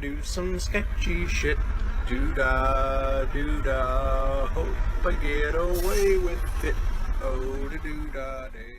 do some sketchy shit. Do-da, do-da, hope I get away with it. Oh, do-da-day.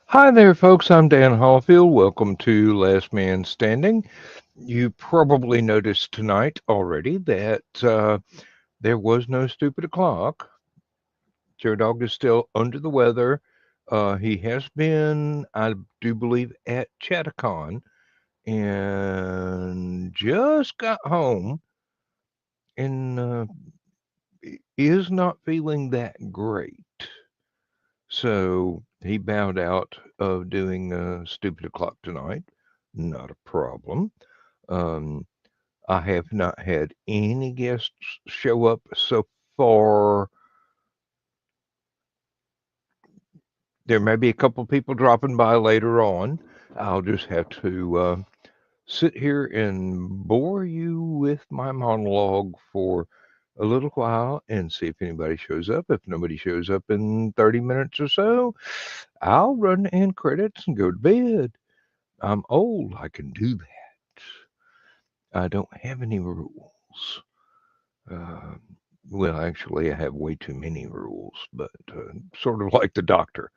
Hi there, folks. I'm Dan Hollifield. Welcome to Last Man Standing. You probably noticed tonight already that there was no stupid o'clock. Joe Dog is still under the weather. He has been, I do believe, at Chattacon and just got home and is not feeling that great. So he bowed out of doing Stupid O'Clock tonight. Not a problem. I have not had any guests show up so far. There may be a couple people dropping by later on. I'll just have to sit here and bore you with my monologue for a little while and see if anybody shows up. If nobody shows up in 30 minutes or so, I'll run the end credits and go to bed. I'm old. I can do that. I don't have any rules. Well, actually, I have way too many rules, but sort of like the doctor.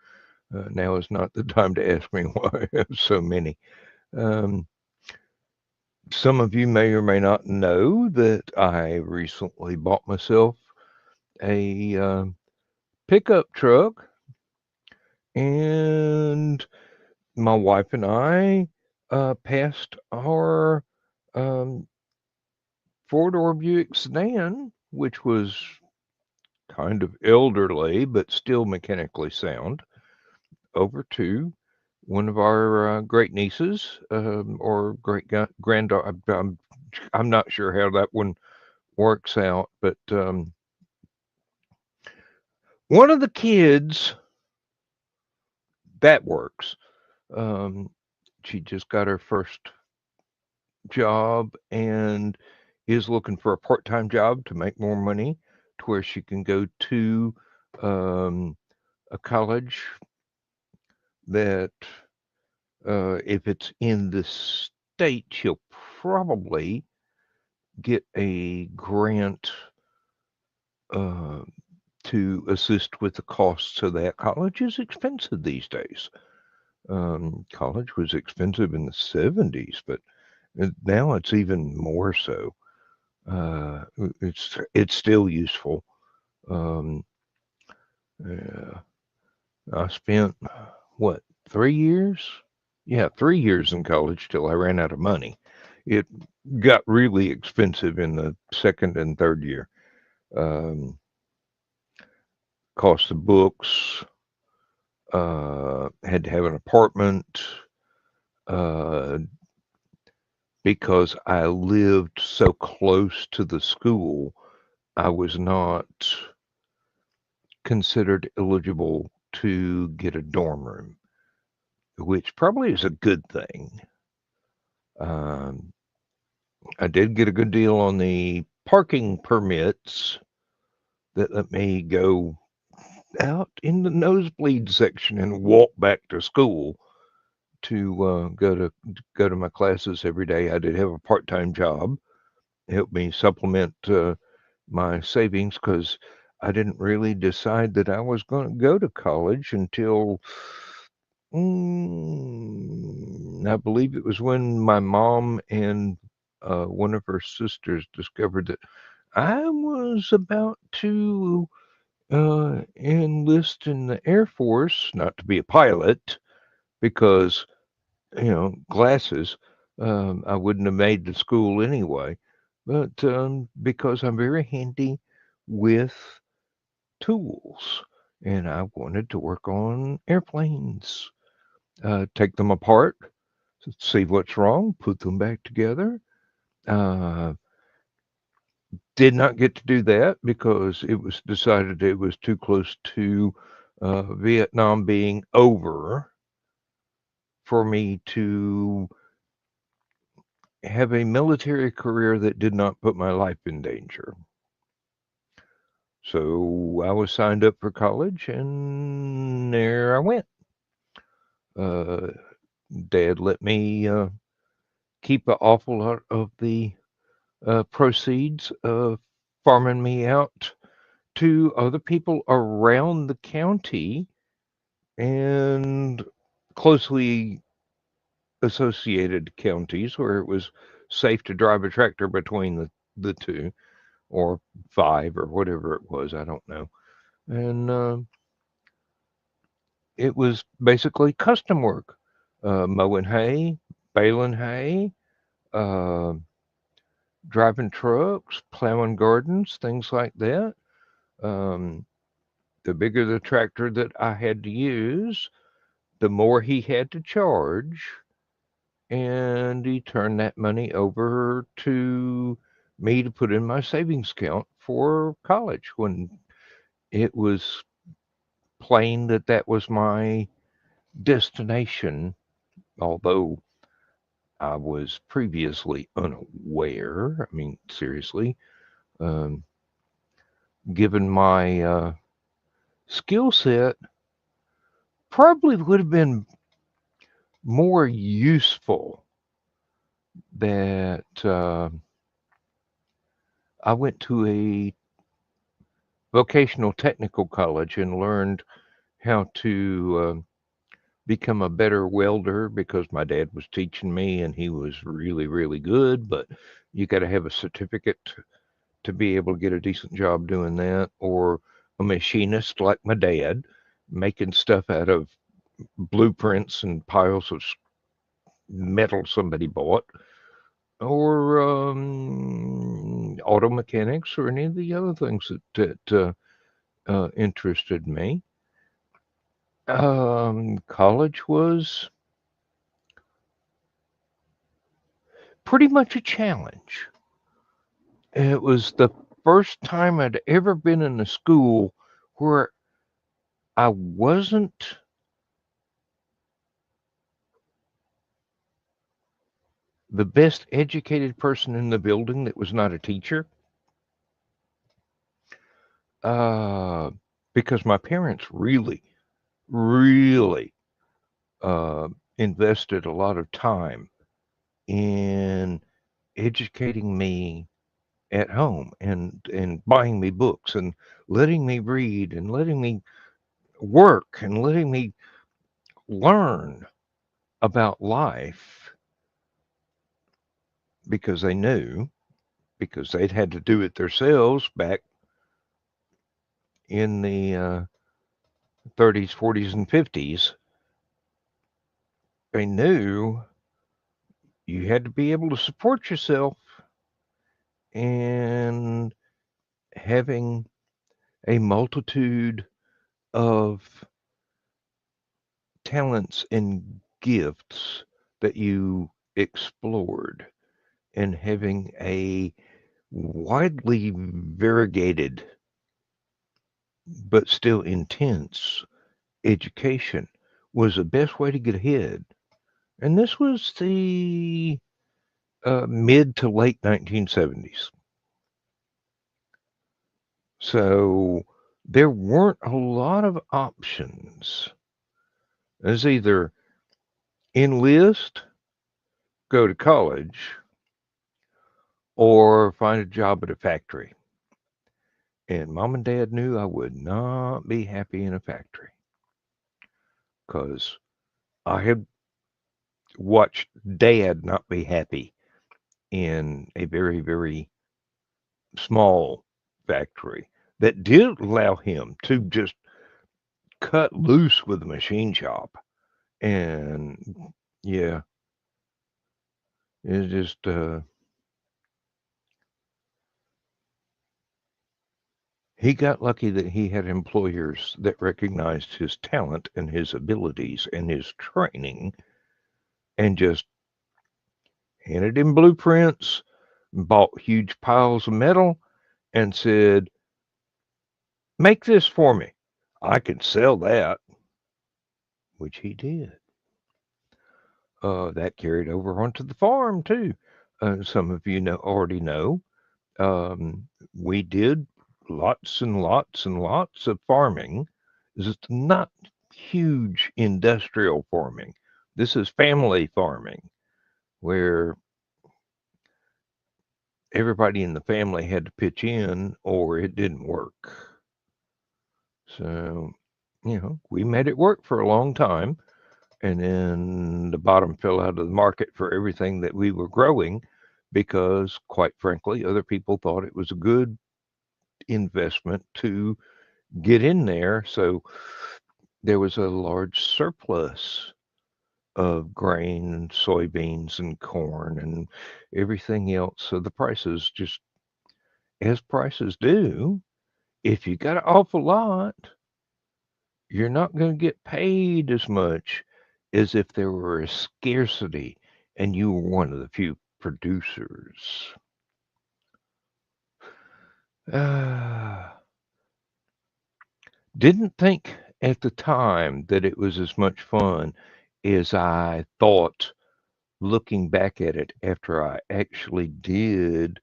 Now is not the time to ask me why I have so many. Some of you may or may not know that I recently bought myself a pickup truck, and my wife and I passed our four-door Buick sedan, which was kind of elderly but still mechanically sound, over to one of our great nieces or great granddaughter. I'm not sure how that one works out, but one of the kids, that works. She just got her first job and is looking for a part-time job to make more money to where she can go to a college that if it's in the state, she'll probably get a grant to assist with the costs of that. College is expensive these days. College was expensive in the 70s, but now it's even more so. it's still useful. Um, uh, I spent what 3 years? Yeah, 3 years in college till I ran out of money. It got really expensive in the second and third year. Um, Cost of books. Had to have an apartment uh, because I lived so close to the school. I was not considered eligible to get a dorm room, which probably is a good thing. Um, I did get a good deal on the parking permits that let me go out in the nosebleed section and walk back to school to go to my classes every day. I did have a part-time job, helped me supplement my savings because I didn't really decide that I was going to go to college until I believe it was when my mom and one of her sisters discovered that I was about to enlist in the Air Force, not to be a pilot, because glasses. I wouldn't have made the school anyway, but because I'm very handy with tools, and I wanted to work on airplanes, take them apart, see what's wrong, put them back together. Uh, did not get to do that because it was decided it was too close to Vietnam being over for me to have a military career that did not put my life in danger. So I was signed up for college, and there I went. Uh, Dad let me keep an awful lot of the proceeds of farming me out to other people around the county and closely associated counties where it was safe to drive a tractor between the two, or five, or whatever it was. I don't know. And it was basically custom work, mowing hay, baling hay, uh, driving trucks, plowing gardens, things like that. Um, the bigger the tractor that I had to use, the more he had to charge, and he turned that money over to me to put in my savings account for college when it was plain that that was my destination, although I was previously unaware. I mean, seriously, um, given my skill set, probably would have been more useful that I went to a vocational technical college and learned how to become a better welder because my dad was teaching me and he was really, really good. But you got to have a certificate to be able to get a decent job doing that, or a machinist like my dad, making stuff out of blueprints and piles of metal somebody bought, or auto mechanics, or any of the other things that interested me. College was pretty much a challenge. It was the first time I'd ever been in a school where I wasn't the best educated person in the building that was not a teacher, uh, because my parents really, really uh, invested a lot of time in educating me at home, and buying me books and letting me read and letting me work and letting me learn about life because they knew because they'd had to do it themselves back in the 30s, 40s, and 50s. They knew you had to be able to support yourself, and having a multitude of talents and gifts that you explored, and having a widely variegated but still intense education was the best way to get ahead. And this was the mid to late 1970s. So there weren't a lot of options. It was either enlist, go to college, or find a job at a factory. And mom and dad knew I would not be happy in a factory because I had watched dad not be happy in a very, very small factory that did allow him to just cut loose with a machine shop. And yeah, it just, he got lucky that he had employers that recognized his talent and his abilities and his training and just handed him blueprints, bought huge piles of metal, and said, make this for me. I can sell that, which he did. That carried over onto the farm too. Some of you already know. We did lots and lots and lots of farming. This is not huge industrial farming. This is family farming, where everybody in the family had to pitch in or it didn't work. So, we made it work for a long time. And then the bottom fell out of the market for everything that we were growing because, quite frankly, other people thought it was a good investment to get in there. So there was a large surplus of grain and soybeans and corn and everything else. So the prices just, as prices do, if you got an awful lot, you're not going to get paid as much as if there were a scarcity and you were one of the few producers. Didn't think at the time that it was as much fun as I thought looking back at it after I actually did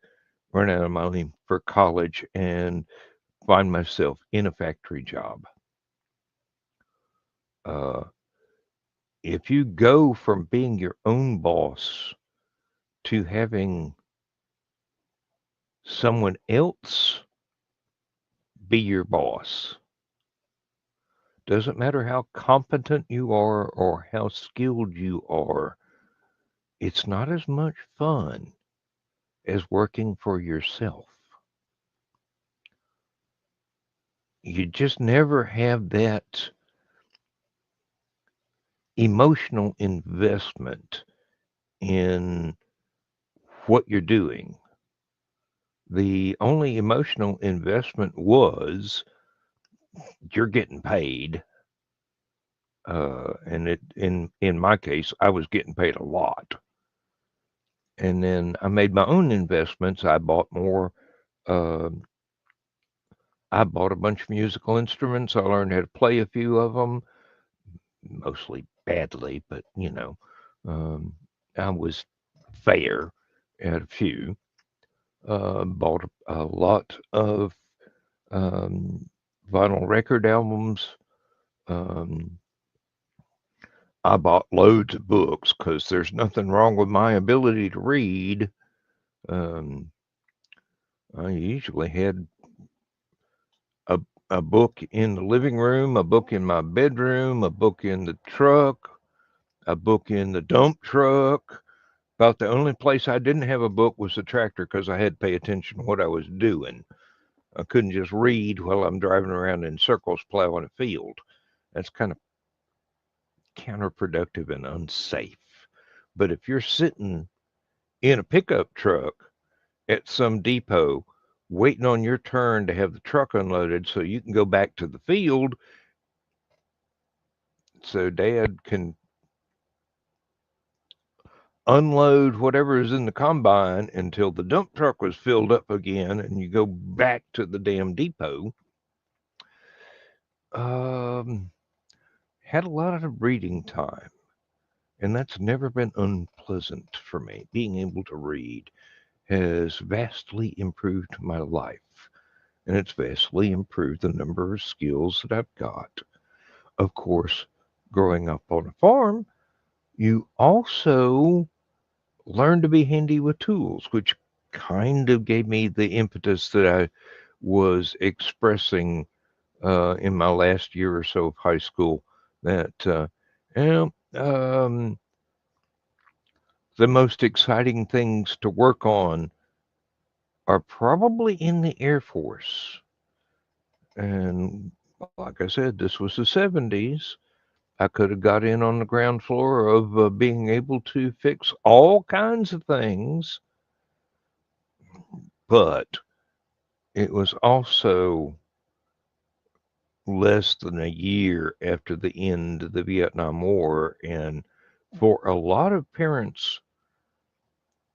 run out of money for college and find myself in a factory job. If you go from being your own boss to having someone else be your boss, doesn't matter how competent you are or how skilled you are, it's not as much fun as working for yourself. You just never have that emotional investment in what you're doing. The only emotional investment was you're getting paid. And in my case, I was getting paid a lot. And then I made my own investments. I bought more. Uh, I bought a bunch of musical instruments. I learned how to play a few of them, mostly badly, but I was fair at a few. Bought a lot of vinyl record albums. I bought loads of books because there's nothing wrong with my ability to read. I usually had a book in the living room, a book in my bedroom, a book in the truck, a book in the dump truck, About the only place I didn't have a book was the tractor because I had to pay attention to what I was doing. I couldn't just read while I'm driving around in circles plowing a field. That's kind of counterproductive and unsafe. But if you're sitting in a pickup truck at some depot waiting on your turn to have the truck unloaded so you can go back to the field so dad can unload whatever is in the combine until the dump truck was filled up again and you go back to the damn depot. Had a lot of reading time, and that's never been unpleasant for me. Being able to read has vastly improved my life, and it's vastly improved the number of skills that I've got. Of course, growing up on a farm, you also learn to be handy with tools, which kind of gave me the impetus that I was expressing in my last year or so of high school. That yeah, the most exciting things to work on are probably in the Air Force. And like I said, this was the 70s. I could have got in on the ground floor of being able to fix all kinds of things, but it was also less than a year after the end of the Vietnam War. And for a lot of parents,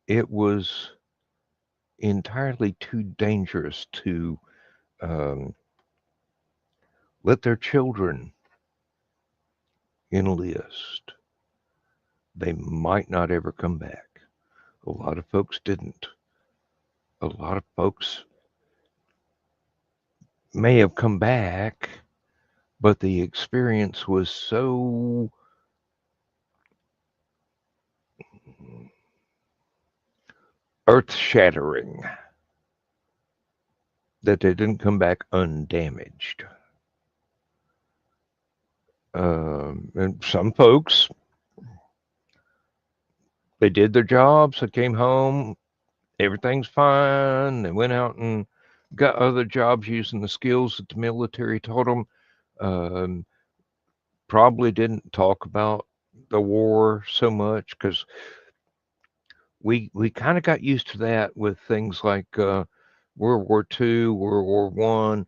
it was entirely too dangerous to um, let their children enlist. They might not ever come back. A lot of folks didn't. A lot of folks may have come back, but the experience was so earth shattering that they didn't come back undamaged. And some folks, they did their jobs, they came home, everything's fine. They went out and got other jobs using the skills that the military taught them. Um, Probably didn't talk about the war so much because we kind of got used to that with things like World War II, World War One.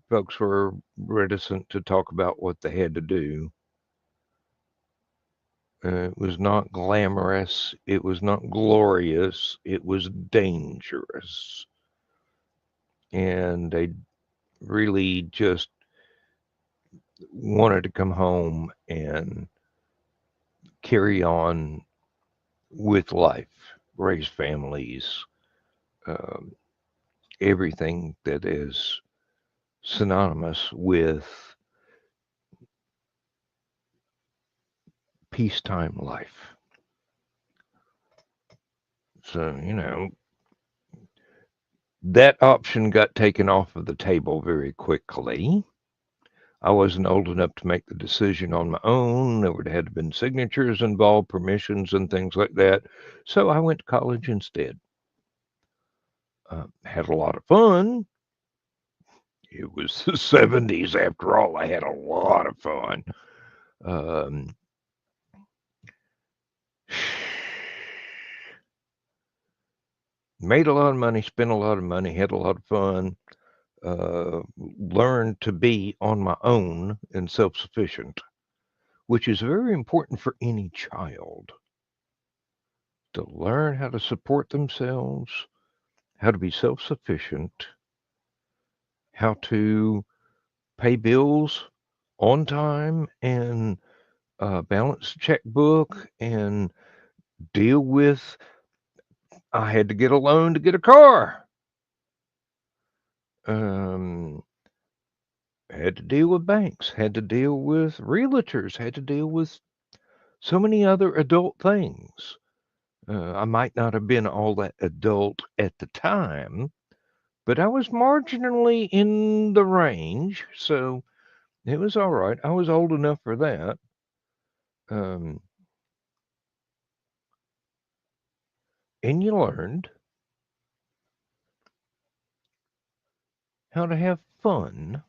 Folks were reticent to talk about what they had to do. It was not glamorous. It was not glorious. It was dangerous. And they really just wanted to come home and carry on with life, raise families, um, everything that is synonymous with peacetime life. So, that option got taken off of the table very quickly. I wasn't old enough to make the decision on my own. There would have been signatures involved, permissions, and things like that. So I went to college instead. Had a lot of fun. It was the 70s after all. I had a lot of fun. Um, Made a lot of money, spent a lot of money, had a lot of fun. Learned to be on my own and self-sufficient, which is very important for any child to learn how to support themselves, how to be self-sufficient, how to pay bills on time and balance the checkbook and deal with. I had to get a loan to get a car. Um, had to deal with banks, had to deal with realtors, had to deal with so many other adult things. I might not have been all that adult at the time, but I was marginally in the range, so it was all right. I was old enough for that. Um, and you learned how to have fun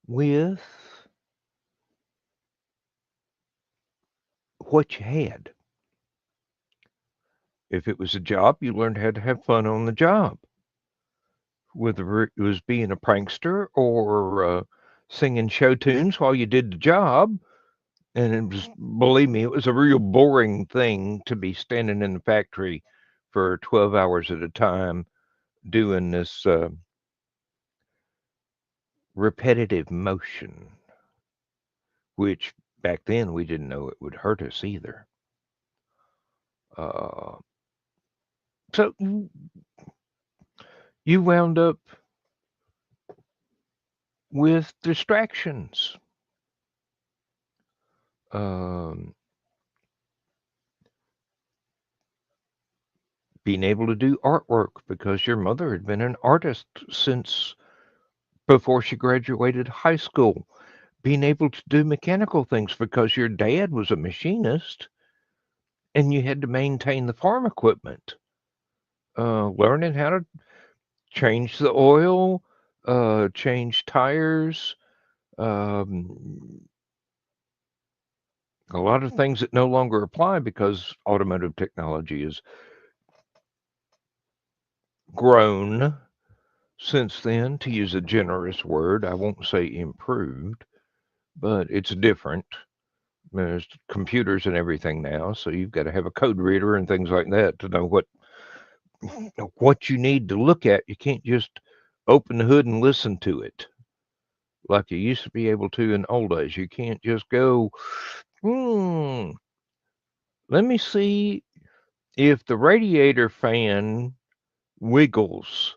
with what you had. If it was a job, you learned how to have fun on the job, whether it was being a prankster or singing show tunes while you did the job. And it was, believe me, it was a real boring thing to be standing in the factory for 12 hours at a time doing this repetitive motion, which back then we didn't know it would hurt us either. Uh, so you wound up with distractions. Um, Being able to do artwork because your mother had been an artist since before she graduated high school. Being able to do mechanical things because your dad was a machinist and you had to maintain the farm equipment. Learning how to change the oil, change tires, um, a lot of things that no longer apply because automotive technology has grown since then, to use a generous word. I won't say improved, but it's different. There's computers and everything now, so you've got to have a code reader and things like that to know what you need to look at. You can't just open the hood and listen to it like you used to be able to in old days. You can't just go, hmm, let me see if the radiator fan wiggles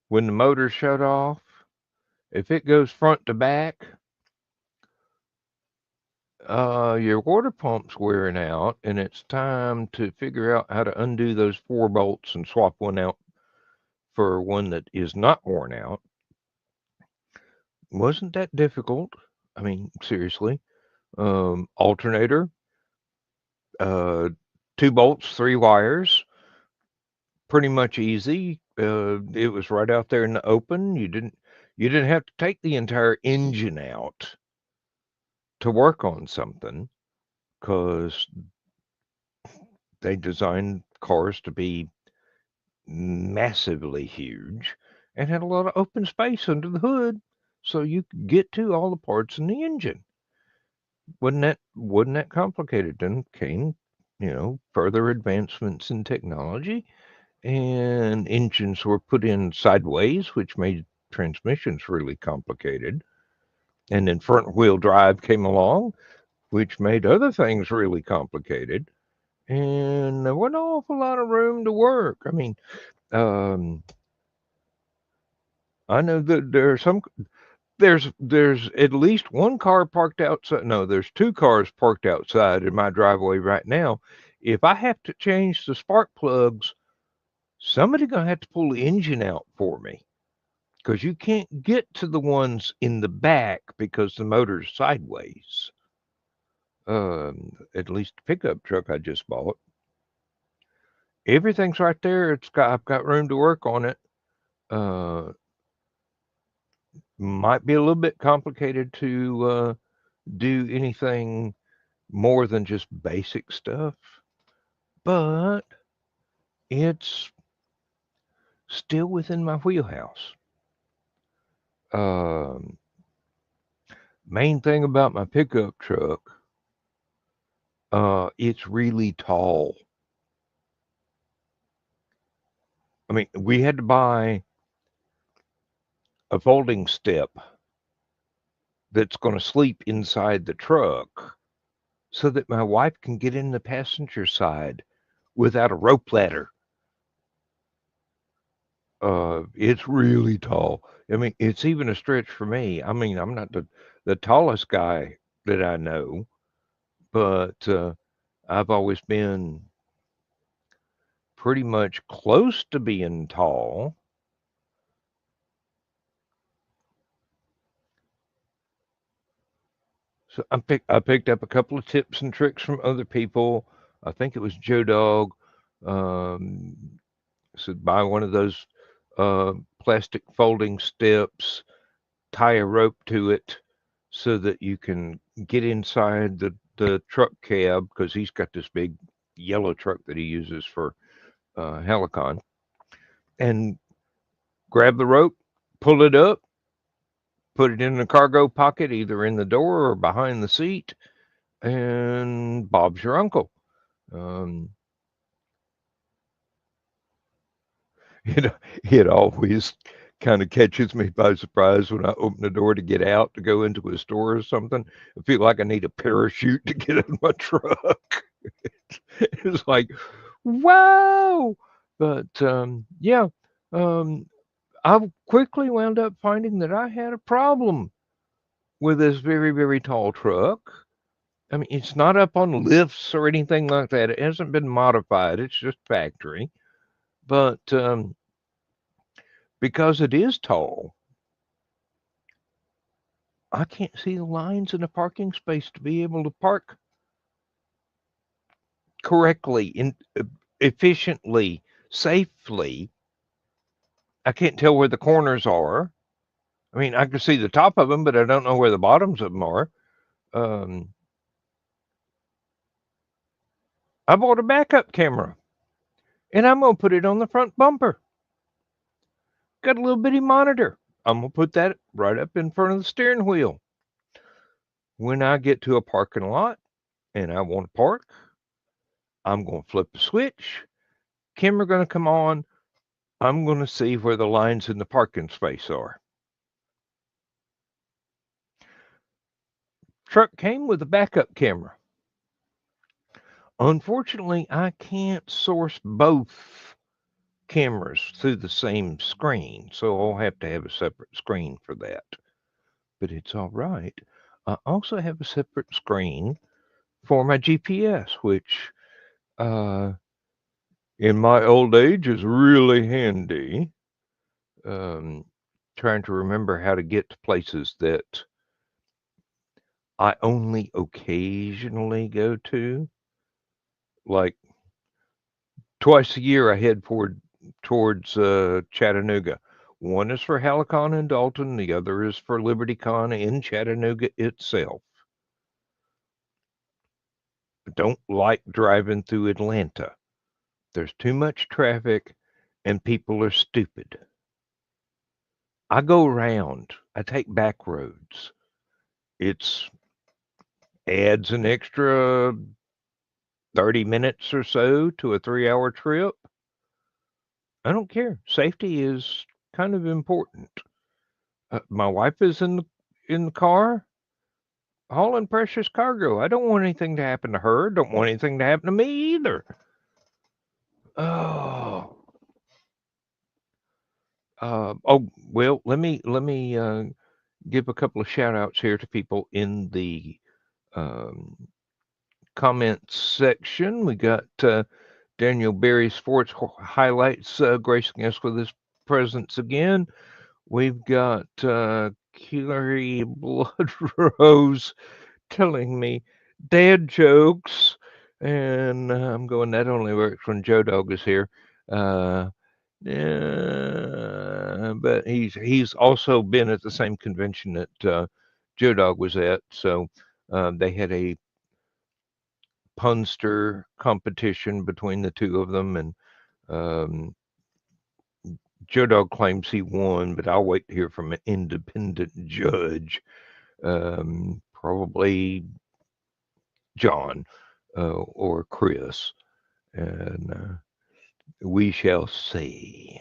when the motor shut off. If it goes front to back, your water pump's wearing out, and it's time to figure out how to undo those 4 bolts and swap one out for one that is not worn out. Wasn't that difficult? I mean, seriously. Alternator, uh, 2 bolts, 3 wires, pretty much easy. It was right out there in the open. You didn't have to take the entire engine out to work on something because they designed cars to be massively huge and had a lot of open space under the hood so you could get to all the parts in the engine. Wasn't that complicated? Then came, further advancements in technology, and engines were put in sideways, which made transmissions really complicated. And then front wheel drive came along, which made other things really complicated. And there wasn't an awful lot of room to work. I mean, um, I know that there's at least one car parked outside. No, there's 2 cars parked outside in my driveway right now. If I have to change the spark plugs, somebody's gonna have to pull the engine out for me because you can't get to the ones in the back because the motor's sideways. At least the pickup truck I just bought. Everything's right there. I've got room to work on it. Uh, might be a little bit complicated to do anything more than just basic stuff, but it's still within my wheelhouse. Um, Main thing about my pickup truck, it's really tall. I mean, we had to buy a folding step that's going to sleep inside the truck so that my wife can get in the passenger side without a rope ladder. It's really tall. I mean, it's even a stretch for me. I mean, I'm not the tallest guy that I know, but I've always been pretty much close to being tall. So I picked up a couple of tips and tricks from other people. I think it was Joe Dog, um, said buy one of those plastic folding steps, tie a rope to it so that you can get inside the truck cab because he's got this big yellow truck that he uses for Hallowcon, and grab the rope, pull it up, put it in the cargo pocket, either in the door or behind the seat, and Bob's your uncle. Um, it, it always kind of catches me by surprise when I open the door to get out to go into a store or something. I feel like I need a parachute to get in my truck. It's like, wow. But yeah, um, I quickly wound up finding that I had a problem with this very, very tall truck. I mean, it's not up on lifts or anything like that. It hasn't been modified. It's just factory. But because it is tall, I can't see the lines in the parking space to be able to park correctly, efficiently, safely. I can't tell where the corners are. I mean, I can see the top of them, but I don't know where the bottoms of them are. Um, I bought a backup camera, and I'm gonna put it on the front bumper. Got a little bitty monitor. I'm gonna put that right up in front of the steering wheel. When I get to a parking lot and I want to park, I'm gonna flip the switch. Camera gonna come on. I'm gonna see where the lines in the parking space are. Truck came with a backup camera. Unfortunately, I can't source both cameras through the same screen, so I'll have to have a separate screen for that. But it's all right. I also have a separate screen for my GPS, which uh, in my old age is really handy. Um, trying to remember how to get to places that I only occasionally go to. Like twice a year, I head towards Chattanooga. One is for Hallowcon in Dalton, the other is for LibertyCon in Chattanooga itself. I don't like driving through Atlanta. There's too much traffic and people are stupid. I go around, I take back roads. It's adds an extra 30 minutes or so to a 3-hour trip. I don't care. Safety is kind of important. My wife is in the car hauling precious cargo. I don't want anything to happen to her. Don't want anything to happen to me either. Oh, oh well. Let me give a couple of shout outs here to people in the um, comments section. We got Daniel Berry Sports Highlights gracing us with his presence again. We've got Killery Blood Rose telling me dad jokes, and I'm going, that only works when Joe Dog is here. Yeah, but he's also been at the same convention that Joe Dog was at, so they had a punster competition between the two of them, and um, Joe Dog claims he won, but I'll wait to hear from an independent judge, probably John or Chris, and we shall see.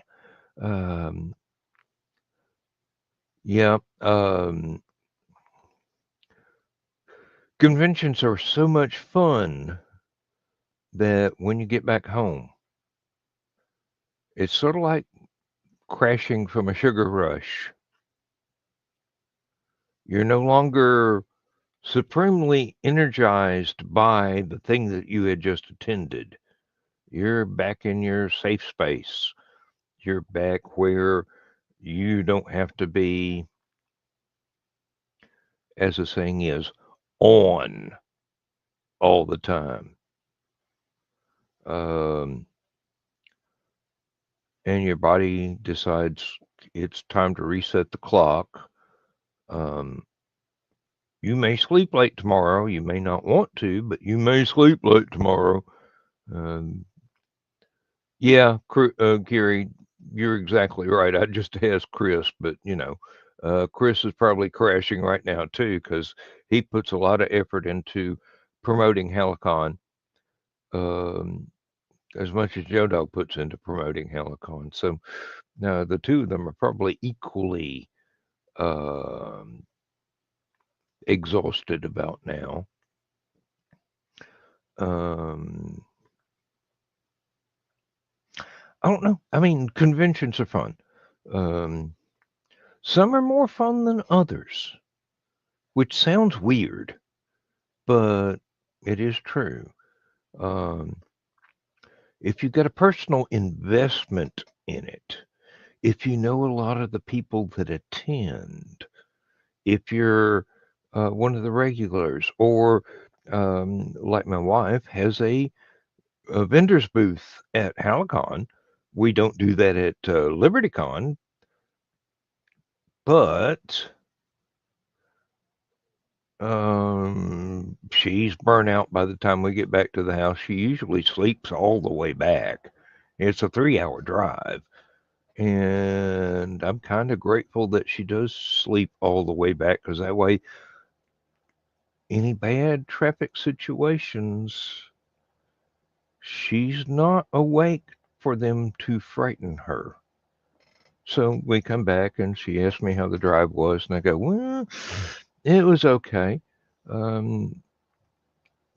Um, yeah, conventions are so much fun that when you get back home, it's sort of like crashing from a sugar rush. You're no longer supremely energized by the thing that you had just attended. You're back in your safe space. You're back where you don't have to be, as the saying is, on all the time. um, and your body decides it's time to reset the clock. Um, you may sleep late tomorrow. You may not want to, but you may sleep late tomorrow. Um, yeah, Gary, you're exactly right. I just asked Chris, but Chris is probably crashing right now too because he puts a lot of effort into promoting Hallowcon, um, as much as Joe Dog puts into promoting Hallowcon. So the two of them are probably equally um, exhausted about now. Um, I don't know. I mean, conventions are fun. Um, some are more fun than others, which sounds weird, but it is true. Um, if you've got a personal investment in it, if you know a lot of the people that attend, if you're one of the regulars, or like my wife has a vendor's booth at Hallowcon. We don't do that at LibertyCon, but she's burnt out by the time we get back to the house. She usually sleeps all the way back. It's a 3-hour drive. And I'm kind of grateful that she does sleep all the way back because that way, any bad traffic situations, she's not awake for them to frighten her. So we come back and she asked me how the drive was, and I go, well, it was okay. Um,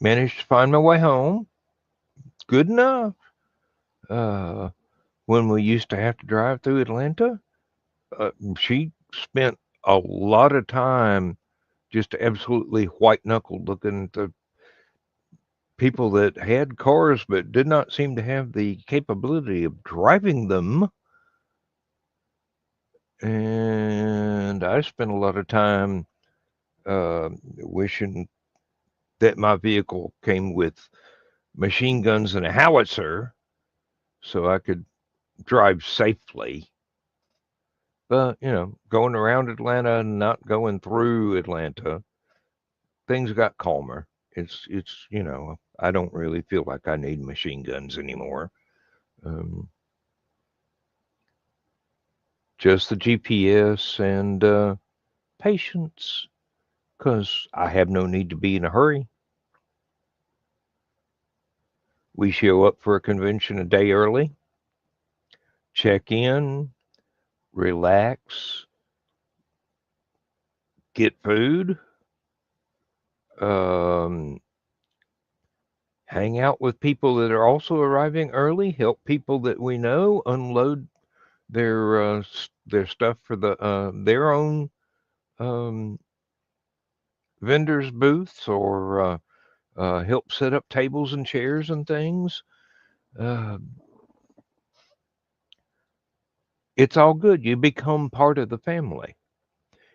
managed to find my way home. Good enough. Uh, when we used to have to drive through Atlanta, she spent a lot of time just absolutely white knuckled looking at the people that had cars but did not seem to have the capability of driving them. And I spent a lot of time wishing that my vehicle came with machine guns and a howitzer so I could drive safely. But, going around Atlanta and not going through Atlanta, things got calmer. It's I don't really feel like I need machine guns anymore. Um, just the GPS and patience, because I have no need to be in a hurry. We show up for a convention a day early, check in, relax, get food, um, hang out with people that are also arriving early, help people that we know unload their stuff for their own um, vendors booths, or help set up tables and chairs and things. Uh, it's all good. You become part of the family.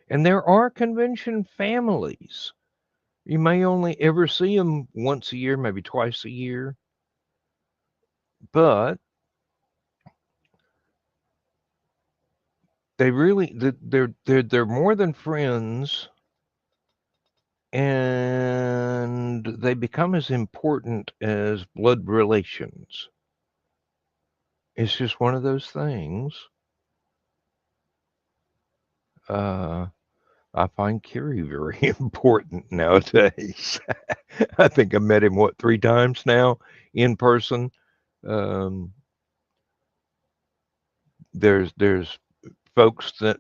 And there are convention families. You may only ever see them once a year, maybe twice a year, but they're more than friends, and they become as important as blood relations. It's just one of those things. Uh, I find Kerry very important nowadays. I think I met him, 3 times now in person. Um, there's folks that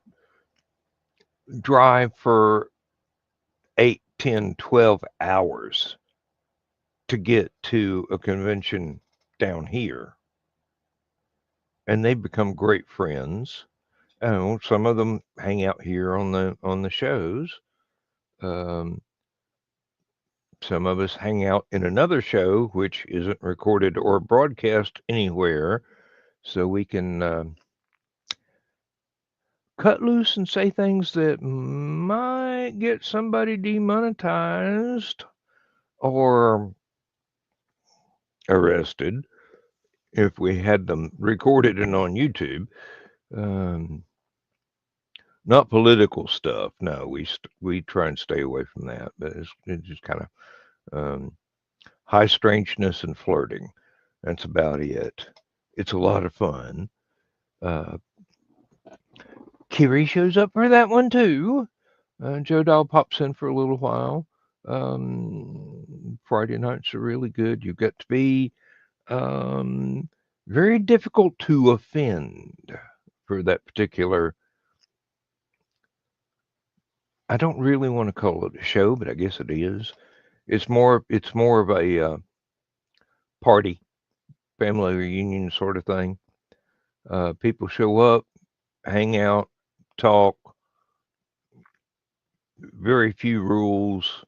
drive for 8, 10, 12 hours to get to a convention down here, and they become great friends. Oh, some of them hang out here on the shows. Um, some of us hang out in another show, which isn't recorded or broadcast anywhere, so we can cut loose and say things that might get somebody demonetized or arrested. if we had them recorded and on YouTube. Um, Not political stuff. No, we try and stay away from that. But it's just kind of high strangeness and flirting. That's about it. It's a lot of fun. Uh, Kiri shows up for that one too. Joe Doll pops in for a little while. Friday nights are really good. You get to be um, very difficult to offend for that particular. I don't really want to call it a show, but I guess it is. It's more of a party, family reunion sort of thing. People show up, hang out, talk. Very few rules.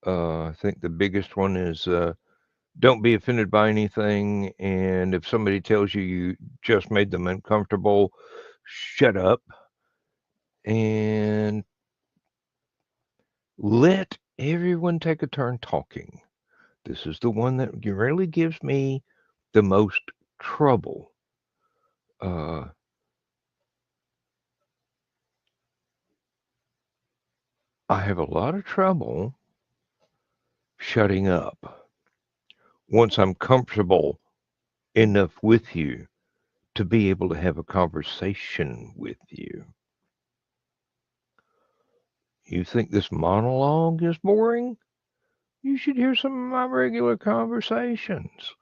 I think the biggest one is don't be offended by anything, and if somebody tells you you just made them uncomfortable, shut up and let everyone take a turn talking. This is the one that really gives me the most trouble. Uh, I have a lot of trouble shutting up once I'm comfortable enough with you to be able to have a conversation with you. You think this monologue is boring? You should hear some of my regular conversations.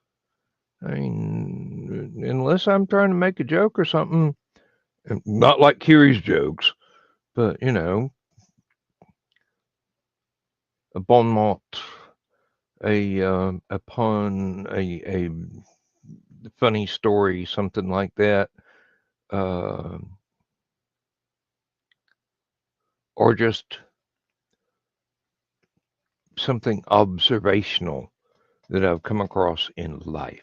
I mean, unless I'm trying to make a joke or something, not like Kiri's jokes, but a bon mot, a pun, a funny story, something like that, uh, or just something observational that I've come across in life.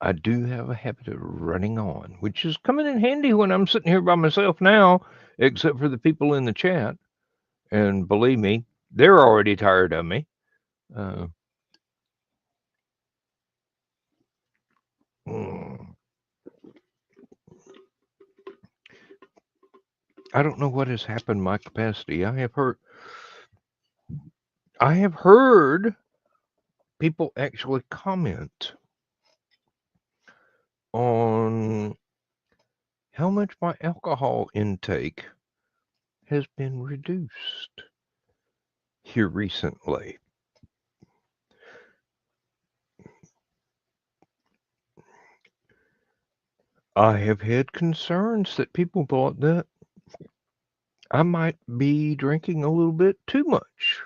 I do have a habit of running on, which is coming in handy when I'm sitting here by myself now, except for the people in the chat. And believe me, they're already tired of me. Uh, mm, I don't know what has happened in my capacity. I have heard people actually comment on how much my alcohol intake has been reduced here recently. I have had concerns that people thought that I might be drinking a little bit too much.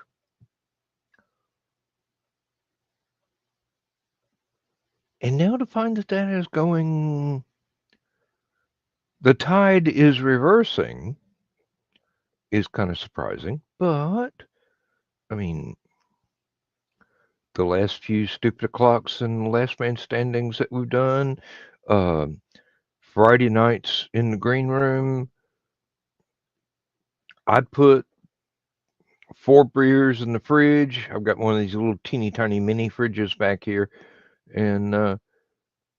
And now to find that that is going, the tide is reversing is kind of surprising. But, I mean, the last few stupid o'clocks and last man standings that we've done, uh, Friday nights in the green room, I'd put 4 beers in the fridge. I've got one of these little teeny tiny mini fridges back here. And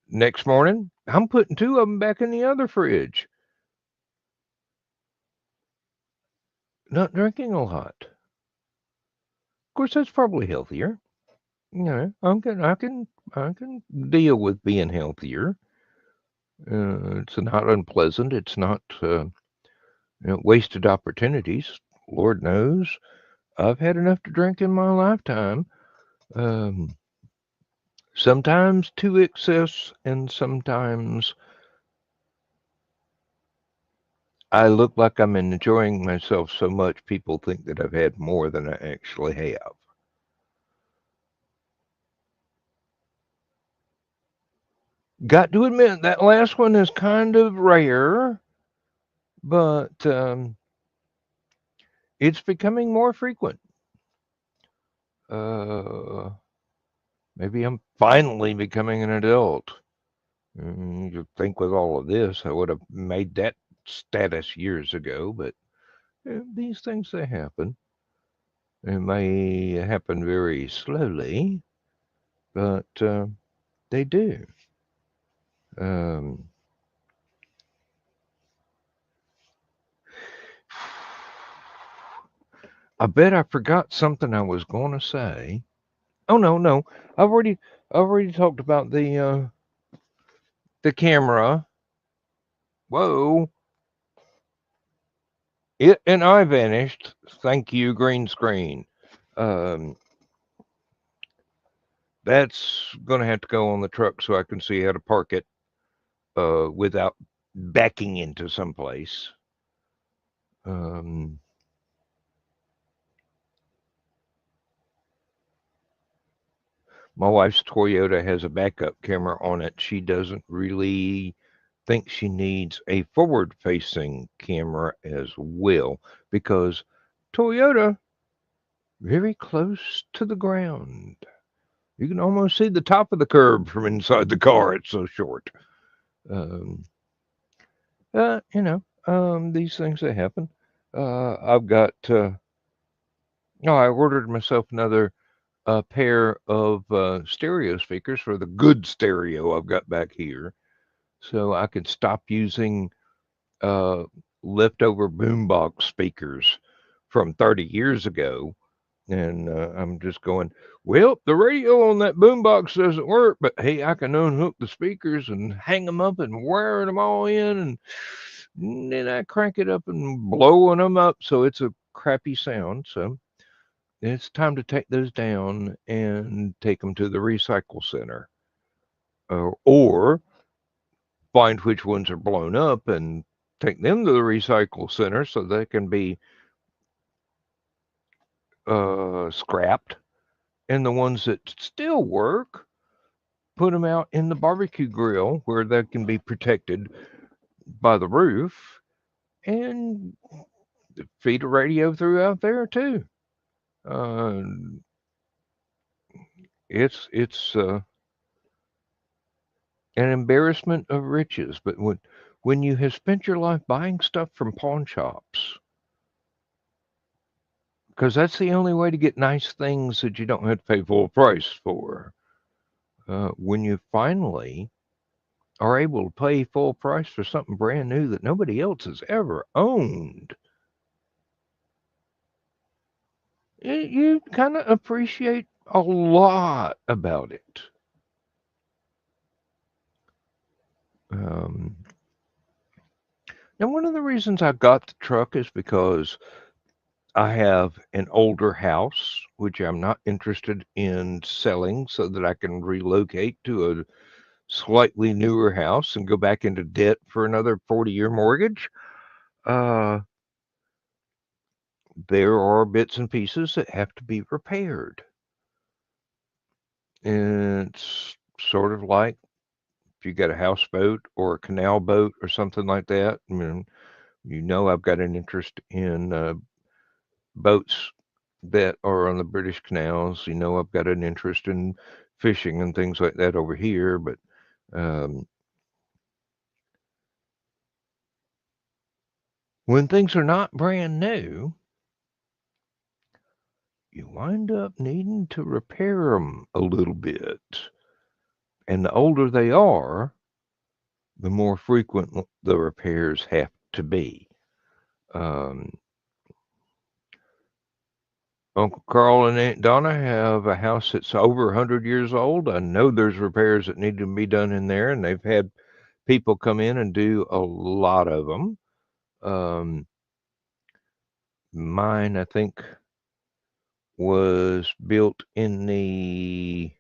next morning, I'm putting 2 of them back in the other fridge. Not drinking a lot. Of course, that's probably healthier. I can deal with being healthier. It's not unpleasant. It's not wasted opportunities. Lord knows, I've had enough to drink in my lifetime. Um, Sometimes to excess, and sometimes I look like I'm enjoying myself so much people think that I've had more than I actually have. Got to admit, that last one is kind of rare, but it's becoming more frequent. Uh, Maybe I'm finally becoming an adult. You'd think with all of this, I would have made that status years ago, but these things, they happen. It may happen very slowly, but they do. Um, I bet I forgot something I was going to say. Oh no, no, I've already talked about the camera. Whoa, it and I vanished. Thank you, green screen. Um, that's going to have to go on the truck so I can see how to park it without backing into someplace. Um, my wife's Toyota has a backup camera on it. She doesn't really think she needs a forward facing camera as well because Toyota very close to the ground. You can almost see the top of the curb from inside the car. It's so short. Um, these things that happen. I've got. No, I ordered myself another pair of stereo speakers for the good stereo I've got back here, so I could stop using uh, leftover boombox speakers from 30 years ago. And I'm just going, well, the radio on that boombox doesn't work, but hey, I can unhook the speakers and hang them up and wire them all in. And then I crank it up and blowing them up. So it's a crappy sound. So it's time to take those down and take them to the recycle center or find which ones are blown up and take them to the recycle center so they can be scrapped. And the ones that still work, put them out in the barbecue grill where they can be protected by the roof and feed a radio through out there too. Uh, it's an embarrassment of riches, but when you have spent your life buying stuff from pawn shops, because that's the only way to get nice things that you don't have to pay full price for. When you finally are able to pay full price for something brand new that nobody else has ever owned, you kind of appreciate a lot about it. Um, and one of the reasons I got the truck is because I have an older house, which I'm not interested in selling so that I can relocate to a slightly newer house and go back into debt for another 40-year mortgage. Uh, there are bits and pieces that have to be repaired. And it's sort of like if you got a houseboat or a canal boat or something like that. I mean, I've got an interest in boats that are on the British canals. I've got an interest in fishing and things like that over here. But um, when things are not brand new, you wind up needing to repair them a little bit. And the older they are, the more frequent the repairs have to be. Um, Uncle Carl and Aunt Donna have a house that's over 100 years old. I know there's repairs that need to be done in there, and they've had people come in and do a lot of them. Mine, I think, was built in the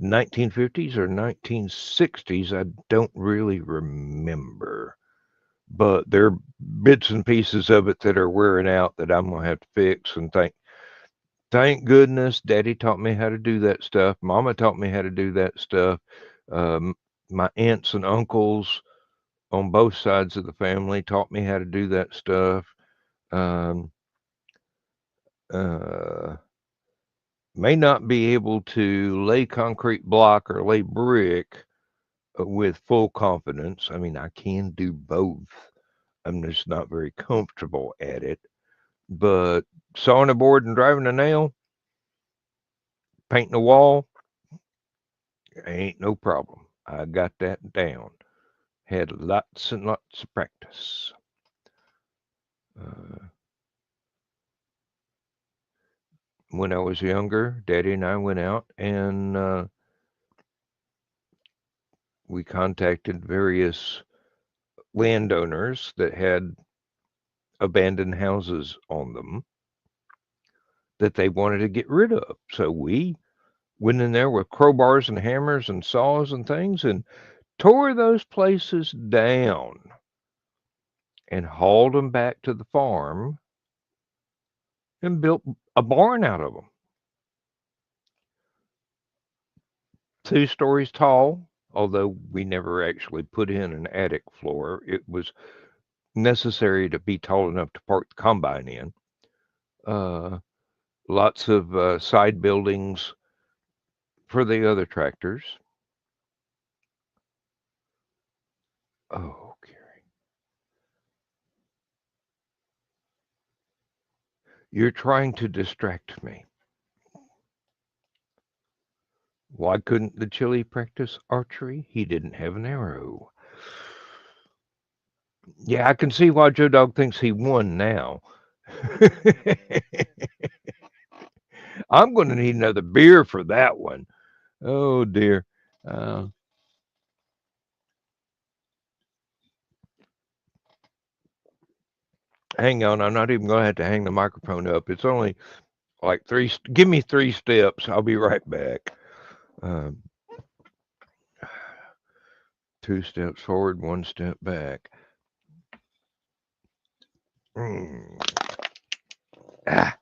1950s or 1960s. I don't really remember, but there are bits and pieces of it that are wearing out that I'm gonna have to fix. And thank goodness, Daddy taught me how to do that stuff. Mama taught me how to do that stuff. Um, my aunts and uncles on both sides of the family taught me how to do that stuff. Um, uh, may not be able to lay concrete block or lay brick with full confidence. I mean, I can do both. I'm just not very comfortable at it. But sawing a board and driving a nail, painting a wall, Ain't no problem. I got that down. Had lots and lots of practice. Uh, when I was younger, Daddy and I went out and we contacted various landowners that had abandoned houses on them that they wanted to get rid of. So we went in there with crowbars and hammers and saws and things and tore those places down and hauled them back to the farm and built a barn out of them. 2 stories tall, although we never actually put in an attic floor. It was necessary to be tall enough to park the combine in. Uh, Lots of side buildings for the other tractors. Oh, Gary, you're trying to distract me. Why couldn't the Chili practice archery? He didn't have an arrow. Yeah, I can see why Joe Dog thinks he won now. I'm going to need another beer for that one. Oh dear. Uh, Hang on, I'm not even going to have to hang the microphone up. It's only like three. Give me 3 steps. I'll be right back. Um, 2 steps forward, 1 step back. Mm. Ah.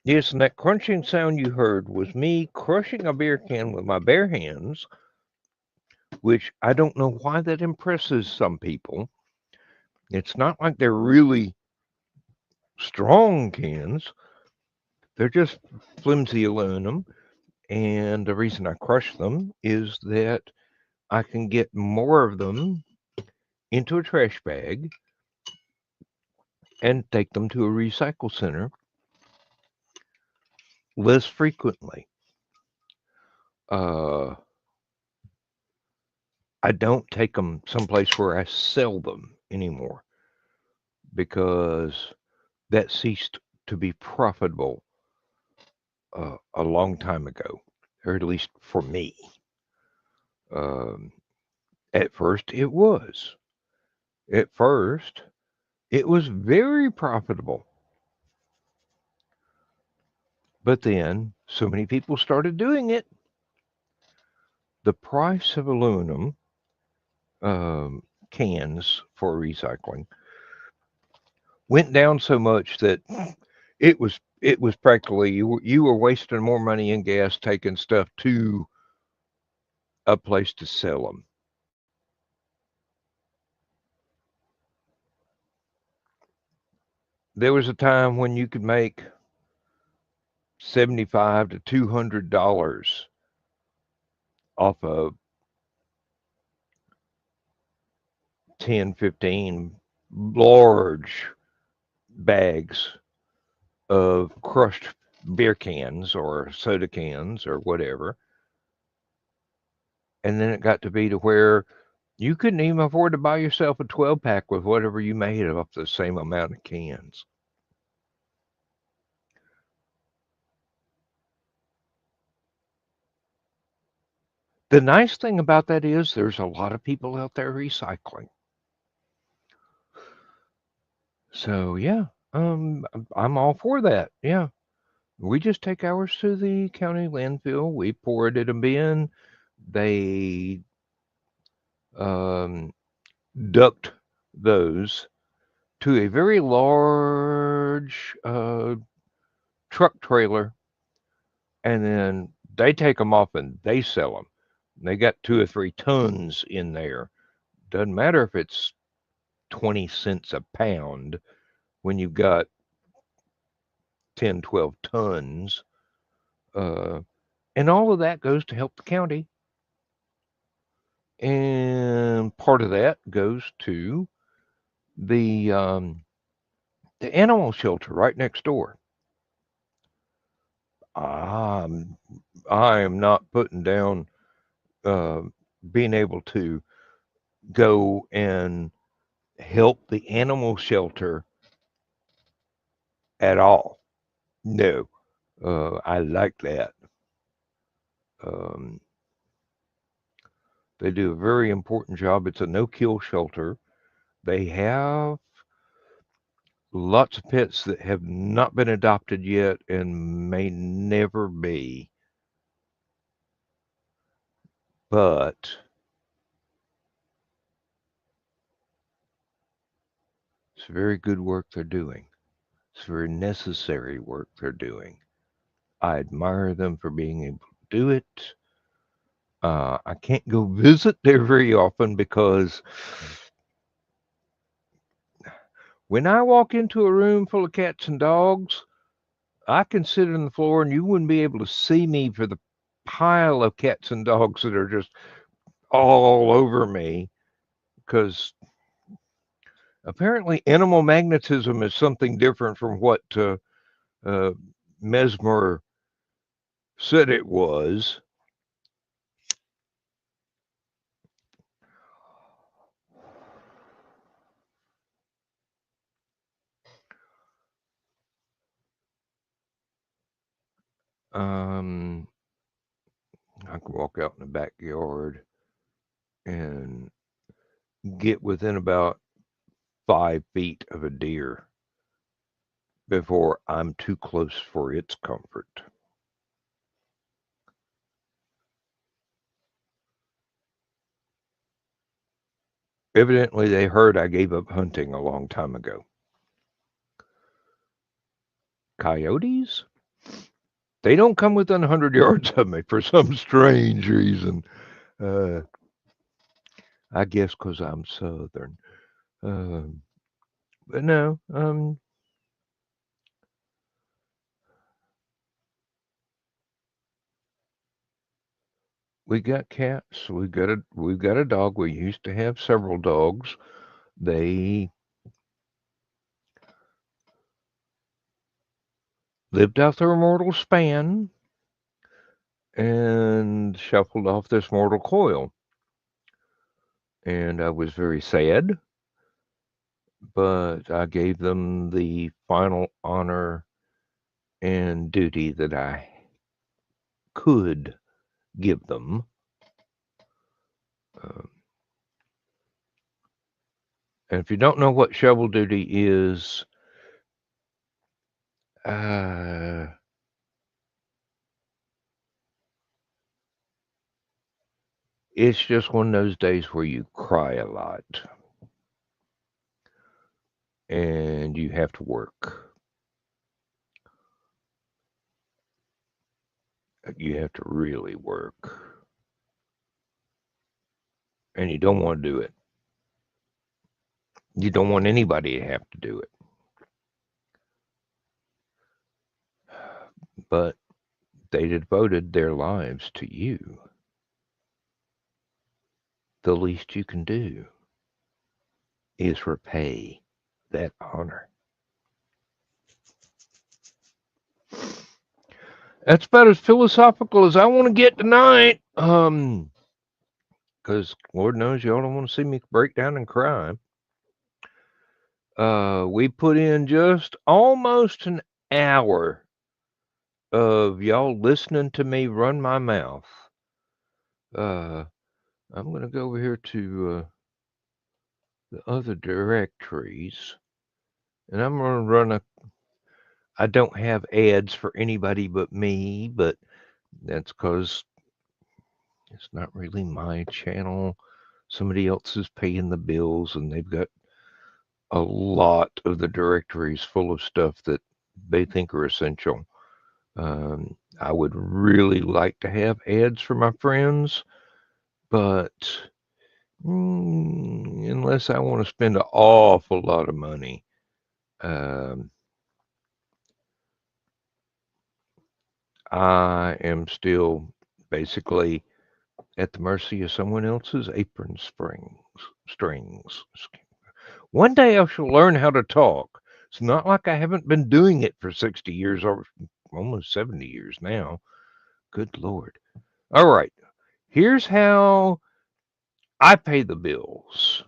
Yes, and that crunching sound you heard was me crushing a beer can with my bare hands, which I don't know why that impresses some people. It's not like they're really strong cans, they're just flimsy aluminum. And the reason I crush them is that I can get more of them into a trash bag and take them to a recycle center less frequently. Uh, I don't take them someplace where I sell them anymore because that ceased to be profitable a long time ago, or at least for me. Um, at first, it was. At first, it was very profitable. But then so many people started doing it. The price of aluminum um, cans for recycling went down so much that it was practically you were wasting more money in gas taking stuff to a place to sell them. There was a time when you could make 75 to $200 off of 10, 15 large bags of crushed beer cans or soda cans or whatever. And then it got to be to where you couldn't even afford to buy yourself a 12 pack with whatever you made off the same amount of cans. The nice thing about that is there's a lot of people out there recycling. So yeah, I'm all for that. Yeah. We just take ours to the county landfill. We pour it in a bin. They um, duct those to a very large truck trailer, and then they take them off and they sell them. They got 2 or 3 tons in there. Doesn't matter if it's 20 cents a pound when you've got 10, 12 tons. Uh, and all of that goes to help the county. And part of that goes to the um, the animal shelter right next door. I am not putting down uh, being able to go and help the animal shelter at all. No, I like that. Um, they do a very important job. It's a no-kill shelter. They have lots of pets that have not been adopted yet and may never be, but it's very good work they're doing. It's very necessary work they're doing. I admire them for being able to do it. I can't go visit there very often because when I walk into a room full of cats and dogs, I can sit on the floor and you wouldn't be able to see me for the pile of cats and dogs that are just all over me because apparently animal magnetism is something different from what uh, Mesmer said it was. Um, I could walk out in the backyard and get within about 5 feet of a deer before I'm too close for its comfort. Evidently, they heard I gave up hunting a long time ago. Coyotes? They don't come within 100 yards of me for some strange reason. Uh, I guess because I'm Southern. Um, but no, we got cats. We've got a dog. We used to have several dogs. They lived out their mortal span and shuffled off this mortal coil. And I was very sad, but I gave them the final honor and duty that I could give them. Um, and if you don't know what shovel duty is, uh, it's just one of those days where you cry a lot and you have to work. You have to really work. And you don't want to do it. You don't want anybody to have to do it. But they devoted their lives to you. The least you can do is repay that honor. That's about as philosophical as I want to get tonight. Because Lord knows y'all don't want to see me break down and cry. We put in just almost an hour of y'all listening to me run my mouth. I'm going to go over here to the other directories, and I'm going to run a. I don't have ads for anybody but me, but that's because it's not really my channel. Somebody else is paying the bills, and they've got a lot of the directories full of stuff that they think are essential. I would really like to have ads for my friends, but unless I want to spend an awful lot of money, I am still basically at the mercy of someone else's apron strings. One day I shall learn how to talk. It's not like I haven't been doing it for 60 years almost 70 years now. Good Lord. All right. Here's how I pay the bills.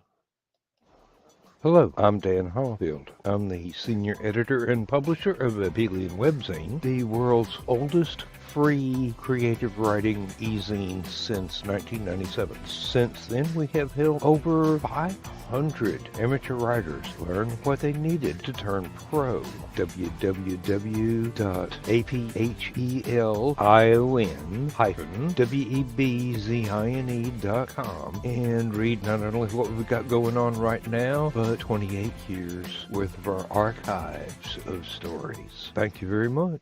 Hello, I'm Dan Hollifield. I'm the senior editor and publisher of Aphelion Webzine, the world's oldest free creative writing e-zine since 1997. Since then, we have helped over 500 amateur writers learn what they needed to turn pro. www.aphelion-webzine.com and read not only what we've got going on right now, but 28 years worth of our archives of stories. Thank you very much.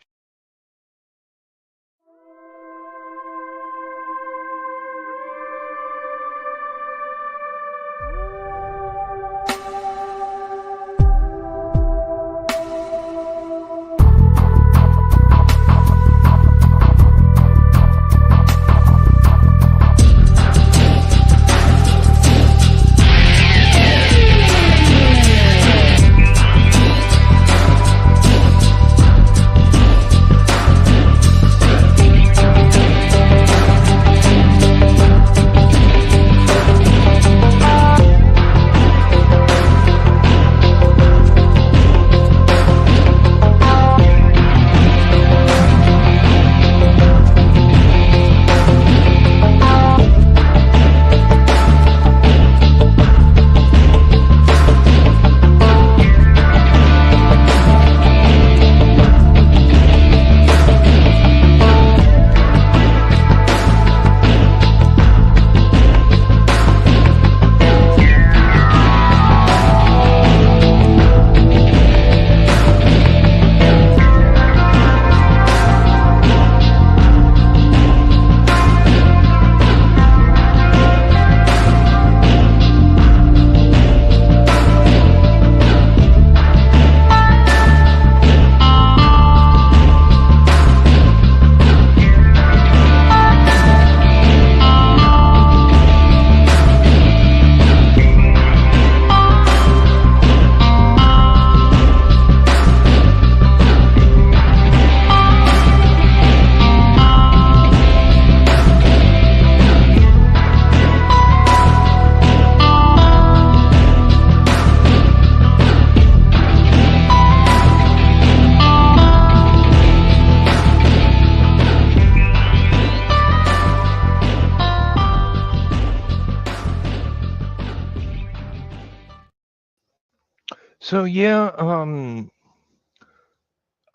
So yeah,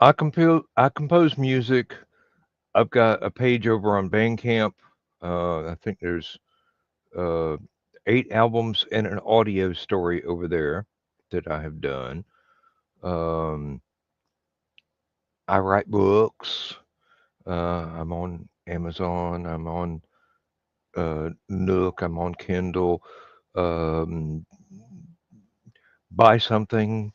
I compose music. I've got a page over on Bandcamp. I think there's uh, 8 albums and an audio story over there that I have done. Um, I write books. I'm on Amazon. I'm on Nook. I'm on Kindle. Um, buy something.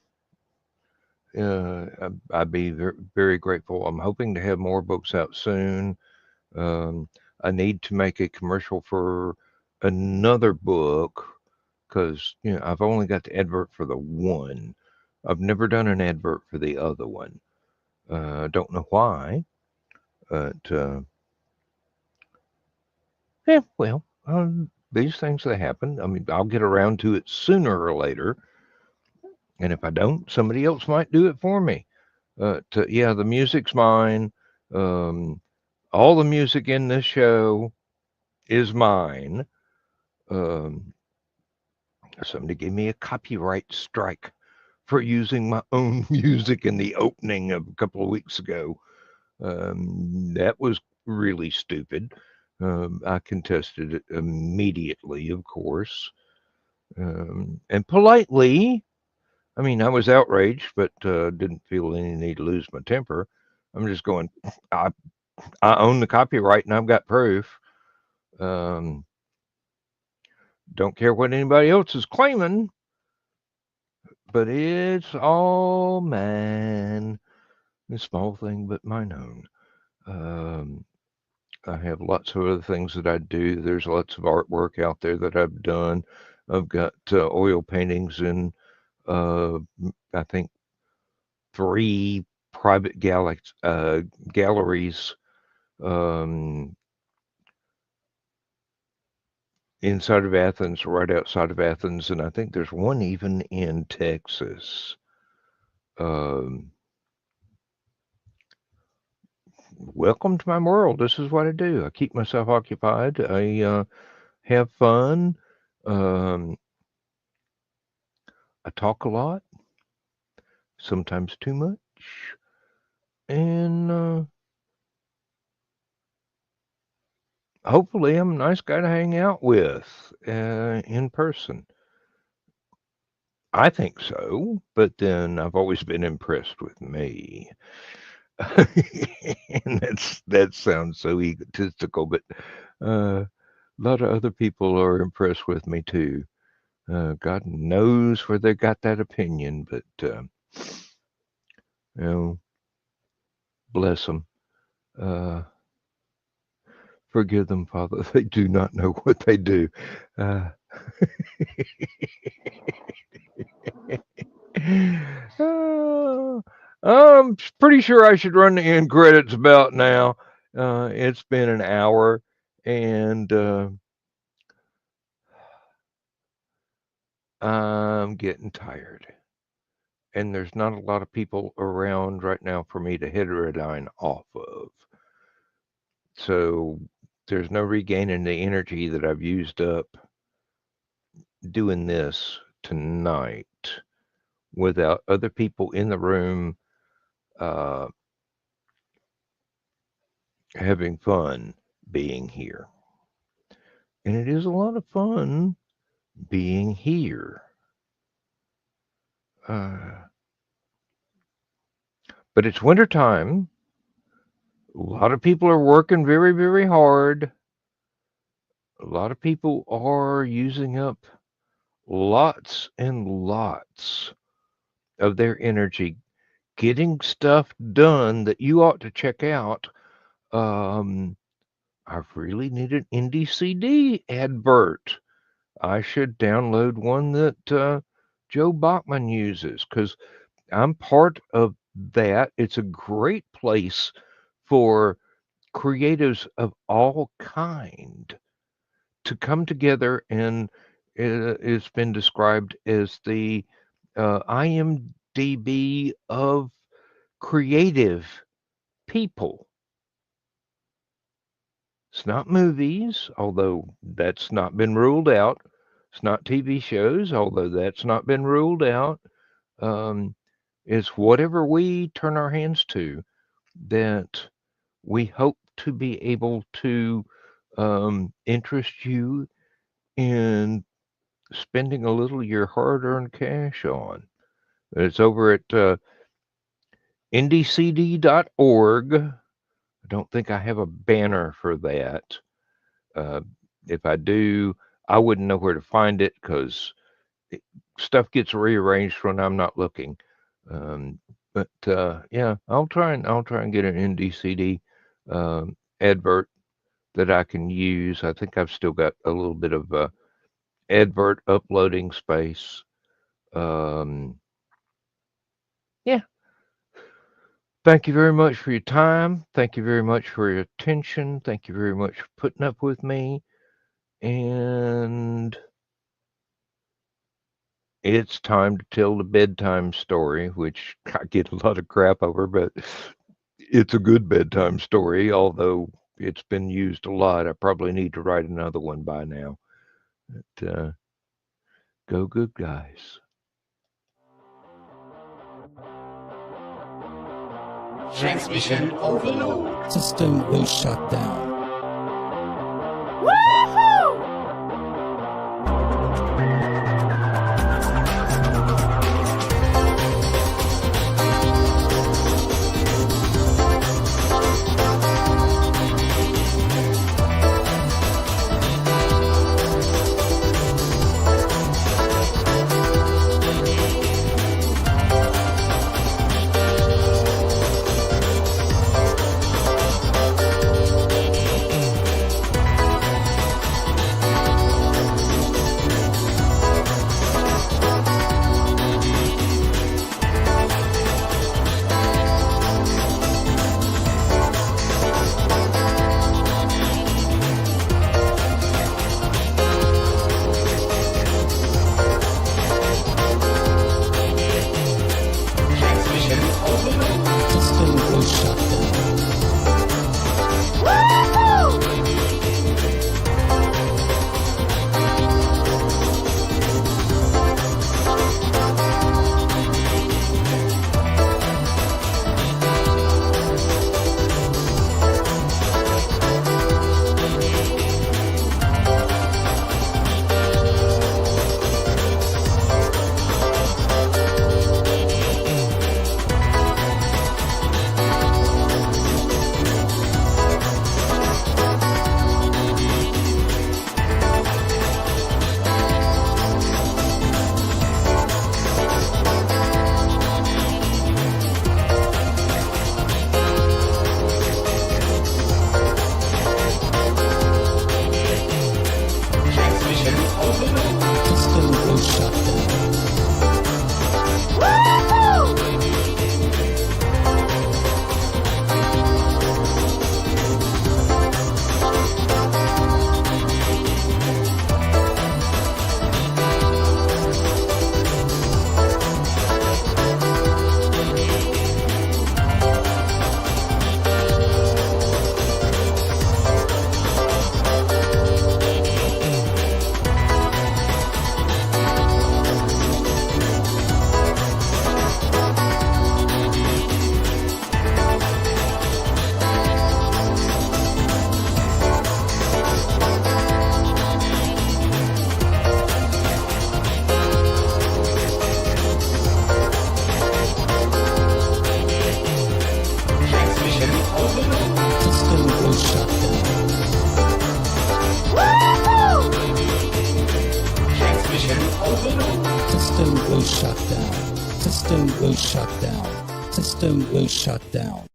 I'd be very, very grateful. I'm hoping to have more books out soon. Um, I need to make a commercial for another book because I've only got the advert for the one. I've never done an advert for the other one. Don't know why, but yeah, well, these things that happen. I mean, I'll get around to it sooner or later, and if I don't, somebody else might do it for me. Yeah, the music's mine. Um, all the music in this show is mine. Um, somebody gave me a copyright strike for using my own music in the opening of a couple of weeks ago. That was really stupid. I contested it immediately, of course, and politely. I mean, I was outraged, but didn't feel any need to lose my temper. I'm just going, I, I own the copyright and I've got proof. Um, don't care what anybody else is claiming, but it's all mine. A small thing, but mine own. I have lots of other things that I do. There's lots of artwork out there that I've done. I've got oil paintings in, I think, 3 private galleries inside of Athens, right outside of Athens, and I think there's one even in Texas. Welcome to my world. This is what I do. I keep myself occupied. I have fun. I talk a lot, sometimes too much, and hopefully I'm a nice guy to hang out with in person. I think so, but then I've always been impressed with me. And that sounds so egotistical, but a lot of other people are impressed with me too. God knows where they got that opinion, but you know, bless them. Forgive them, Father. They do not know what they do. I'm pretty sure I should run the end credits about now. It's been an hour, and I'm getting tired. And there's not a lot of people around right now for me to heterodyne off of. So there's no regaining the energy that I've used up doing this tonight without other people in the room having fun being here. And it is a lot of fun being here. But it's winter time. A lot of people are working very, very hard. A lot of people are using up lots and lots of their energy getting stuff done that you ought to check out. I've really need an indie CD advert. I should download one that Joe Bachman uses because I'm part of that. It's a great place for creatives of all kind to come together, and it's been described as the IMDb of creative people. It's not movies, although that's not been ruled out. It's not TV shows, although that's not been ruled out. It's whatever we turn our hands to that we hope to be able to interest you in spending a little of your hard-earned cash on. It's over at indiecd.org. I don't think I have a banner for that. If I do, I wouldn't know where to find it because stuff gets rearranged when I'm not looking. But yeah, I'll try and get an NDCD advert that I can use. I think I've still got a little bit of advert uploading space. Yeah. Thank you very much for your time. Thank you very much for your attention. Thank you very much for putting up with me. And it's time to tell the bedtime story, which I get a lot of crap over, but it's a good bedtime story, although it's been used a lot. I probably need to write another one by now. But, go good, guys. Transmission overload. System will shut down. shut down. System will shut down. System will shut down.